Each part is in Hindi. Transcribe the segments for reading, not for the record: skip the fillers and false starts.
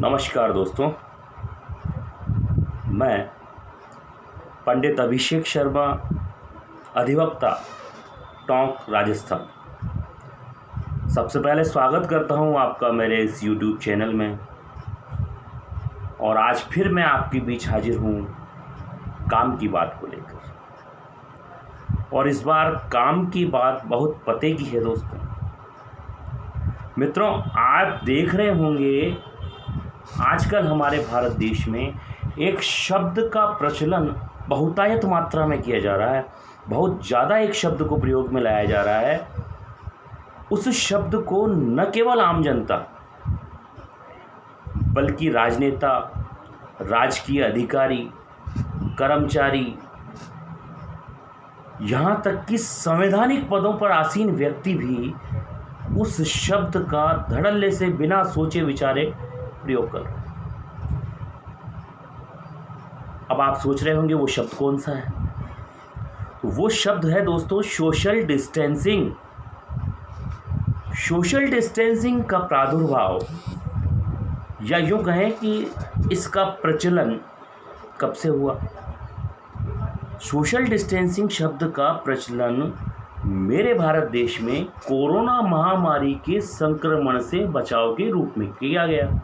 नमस्कार दोस्तों, मैं पंडित अभिषेक शर्मा, अधिवक्ता, टोंक, राजस्थान। सबसे पहले स्वागत करता हूं आपका मेरे इस YouTube चैनल में। और आज फिर मैं आपके बीच हाजिर हूं काम की बात को लेकर। और इस बार काम की बात बहुत पते की है दोस्तों। मित्रों, आप देख रहे होंगे आजकल हमारे भारत देश में एक शब्द का प्रचलन बहुतायत मात्रा में किया जा रहा है। बहुत ज़्यादा एक शब्द को प्रयोग में लाया जा रहा है। उस शब्द को न केवल आम जनता बल्कि राजनेता, राजकीय अधिकारी, कर्मचारी, यहाँ तक कि संवैधानिक पदों पर आसीन व्यक्ति भी उस शब्द का धड़ल्ले से बिना सोचे विचारे प्रयोग कर। अब आप सोच रहे होंगे वो शब्द कौन सा है। तो वो शब्द है दोस्तों सोशल डिस्टेंसिंग। सोशल डिस्टेंसिंग का प्रादुर्भाव या यूं कहें कि इसका प्रचलन कब से हुआ। सोशल डिस्टेंसिंग शब्द का प्रचलन मेरे भारत देश में कोरोना महामारी के संक्रमण से बचाव के रूप में किया गया।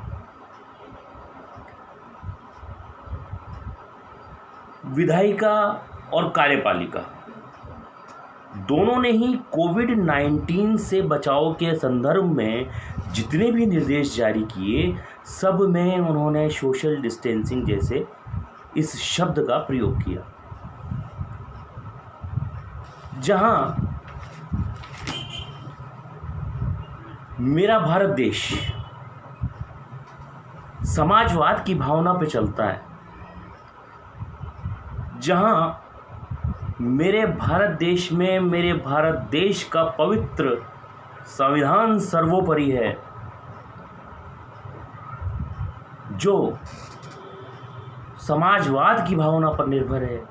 विधायिका और कार्यपालिका दोनों ने ही कोविड-19 से बचाव के संदर्भ में जितने भी निर्देश जारी किए, सब में उन्होंने सोशल डिस्टेंसिंग जैसे इस शब्द का प्रयोग किया। जहां मेरा भारत देश समाजवाद की भावना पे चलता है, जहां मेरे भारत देश में मेरे भारत देश का पवित्र संविधान सर्वोपरि है, जो समाजवाद की भावना पर निर्भर है।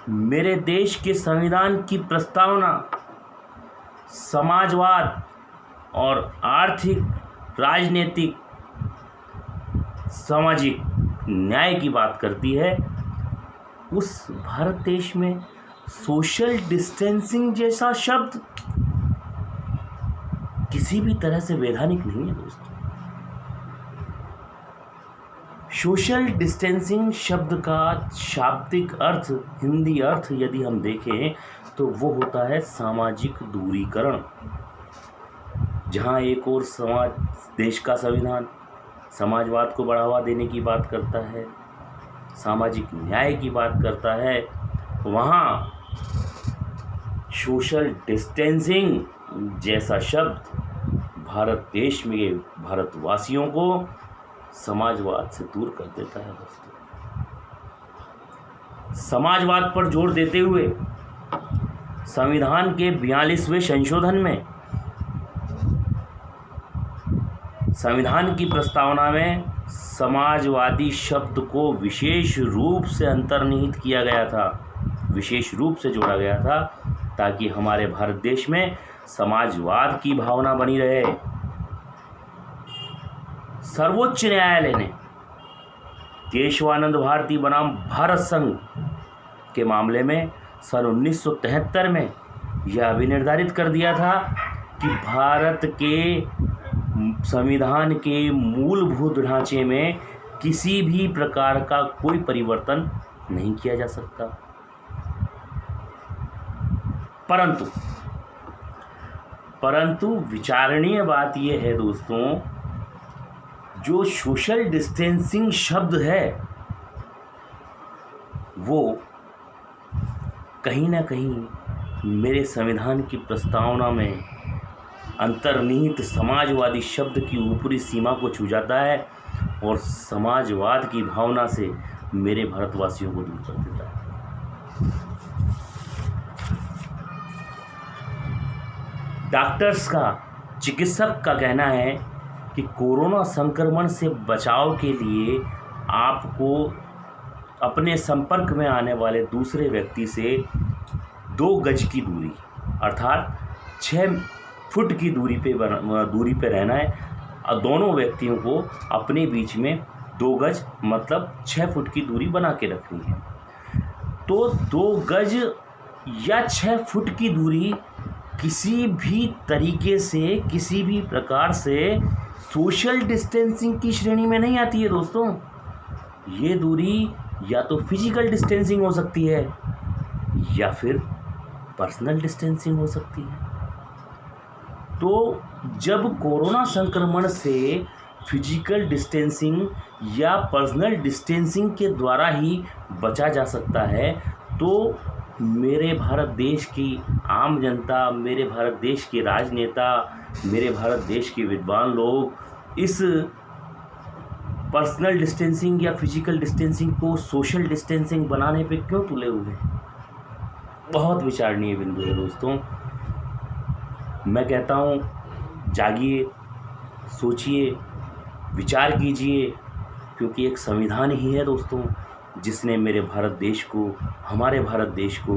मेरे देश के संविधान की प्रस्तावना समाजवाद और आर्थिक, राजनीतिक, सामाजिक न्याय की बात करती है। उस भारत देश में सोशल डिस्टेंसिंग जैसा शब्द किसी भी तरह से वैधानिक नहीं है दोस्तों। सोशल डिस्टेंसिंग शब्द का शाब्दिक अर्थ, हिंदी अर्थ यदि हम देखें तो वो होता है सामाजिक दूरीकरण। जहां एक और देश का संविधान समाजवाद को बढ़ावा देने की बात करता है, सामाजिक न्याय की बात करता है, वहाँ सोशल डिस्टेंसिंग जैसा शब्द भारत देश में भारतवासियों को समाजवाद से दूर कर देता है दोस्तों। समाजवाद पर जोर देते हुए संविधान के 42वें संशोधन में संविधान की प्रस्तावना में समाजवादी शब्द को विशेष रूप से अंतर्निहित किया गया था, विशेष रूप से जोड़ा गया था, ताकि हमारे भारत देश में समाजवाद की भावना बनी रहे। सर्वोच्च न्यायालय ने केशवानंद भारती बनाम भारत संघ के मामले में सन 1973 में यह भी निर्धारित कर दिया था कि भारत के संविधान के मूलभूत ढांचे में किसी भी प्रकार का कोई परिवर्तन नहीं किया जा सकता। परंतु विचारणीय बात यह है दोस्तों, जो सोशल डिस्टेंसिंग शब्द है वो कहीं ना कहीं मेरे संविधान की प्रस्तावना में अंतर्निहित समाजवादी शब्द की ऊपरी सीमा को छू जाता है और समाजवाद की भावना से मेरे भारतवासियों को दूर कर देता है। डॉक्टर्स का, चिकित्सक का कहना है कि कोरोना संक्रमण से बचाव के लिए आपको अपने संपर्क में आने वाले दूसरे व्यक्ति से 2 गज की दूरी अर्थात 6 फुट की दूरी पे रहना है, और दोनों व्यक्तियों को अपने बीच में 2 गज मतलब 6 फुट की दूरी बना के रखनी है। तो 2 गज या 6 फुट की दूरी किसी भी तरीके से, किसी भी प्रकार से सोशल डिस्टेंसिंग की श्रेणी में नहीं आती है दोस्तों। ये दूरी या तो फिजिकल डिस्टेंसिंग हो सकती है या फिर पर्सनल डिस्टेंसिंग हो सकती है। तो जब कोरोना संक्रमण से फिजिकल डिस्टेंसिंग या पर्सनल डिस्टेंसिंग के द्वारा ही बचा जा सकता है, तो मेरे भारत देश की आम जनता, मेरे भारत देश के राजनेता, मेरे भारत देश के विद्वान लोग इस पर्सनल डिस्टेंसिंग या फिजिकल डिस्टेंसिंग को सोशल डिस्टेंसिंग बनाने पे क्यों तुले हुए हैं? बहुत विचारणीय बिंदु है दोस्तों। मैं कहता हूँ जागिए, सोचिए, विचार कीजिए, क्योंकि एक संविधान ही है दोस्तों जिसने मेरे भारत देश को, हमारे भारत देश को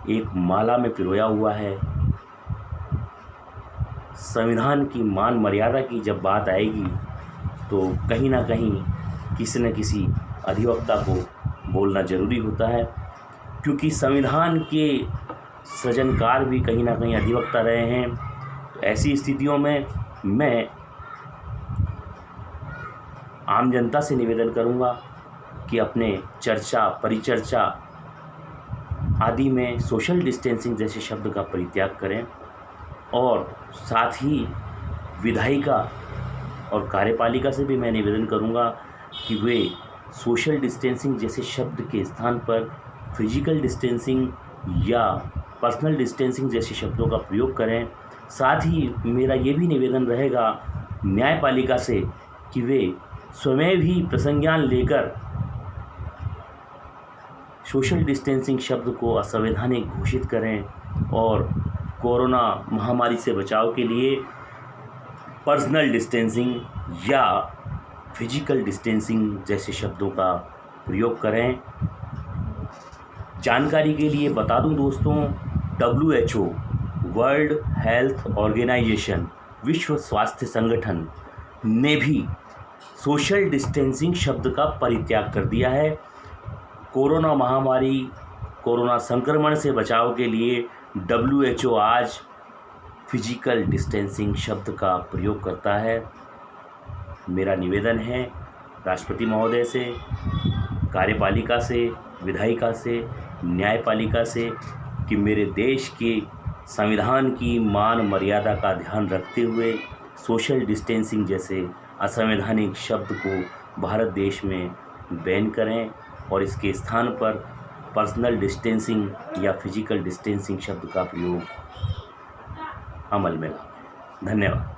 एक माला में पिरोया हुआ है। संविधान की मान मर्यादा की जब बात आएगी तो कहीं ना कहीं किसी न किसी अधिवक्ता को बोलना ज़रूरी होता है, क्योंकि संविधान के सृजनकार भी कहीं ना कहीं अधिवक्ता रहे हैं। तो ऐसी स्थितियों में मैं आम जनता से निवेदन करूंगा कि अपने चर्चा, परिचर्चा आदि में सोशल डिस्टेंसिंग जैसे शब्द का परित्याग करें, और साथ ही विधायिका और कार्यपालिका से भी मैं निवेदन करूंगा कि वे सोशल डिस्टेंसिंग जैसे शब्द के स्थान पर फिजिकल डिस्टेंसिंग या पर्सनल डिस्टेंसिंग जैसे शब्दों का प्रयोग करें। साथ ही मेरा ये भी निवेदन रहेगा न्यायपालिका से कि वे स्वयं भी प्रसंज्ञान लेकर सोशल डिस्टेंसिंग शब्द को असंवैधानिक घोषित करें और कोरोना महामारी से बचाव के लिए पर्सनल डिस्टेंसिंग या फिजिकल डिस्टेंसिंग जैसे शब्दों का प्रयोग करें। जानकारी के लिए बता दूं दोस्तों, WHO वर्ल्ड हेल्थ ऑर्गेनाइजेशन, विश्व स्वास्थ्य संगठन ने भी सोशल डिस्टेंसिंग शब्द का परित्याग कर दिया है। कोरोना महामारी, कोरोना संक्रमण से बचाव के लिए WHO आज फिजिकल डिस्टेंसिंग शब्द का प्रयोग करता है। मेरा निवेदन है राष्ट्रपति महोदय से, कार्यपालिका से, विधायिका से, न्यायपालिका से कि मेरे देश के संविधान की मान मर्यादा का ध्यान रखते हुए सोशल डिस्टेंसिंग जैसे असंवैधानिक शब्द को भारत देश में बैन करें और इसके स्थान पर पर्सनल डिस्टेंसिंग या फिजिकल डिस्टेंसिंग शब्द का प्रयोग अमल में लाएं। धन्यवाद।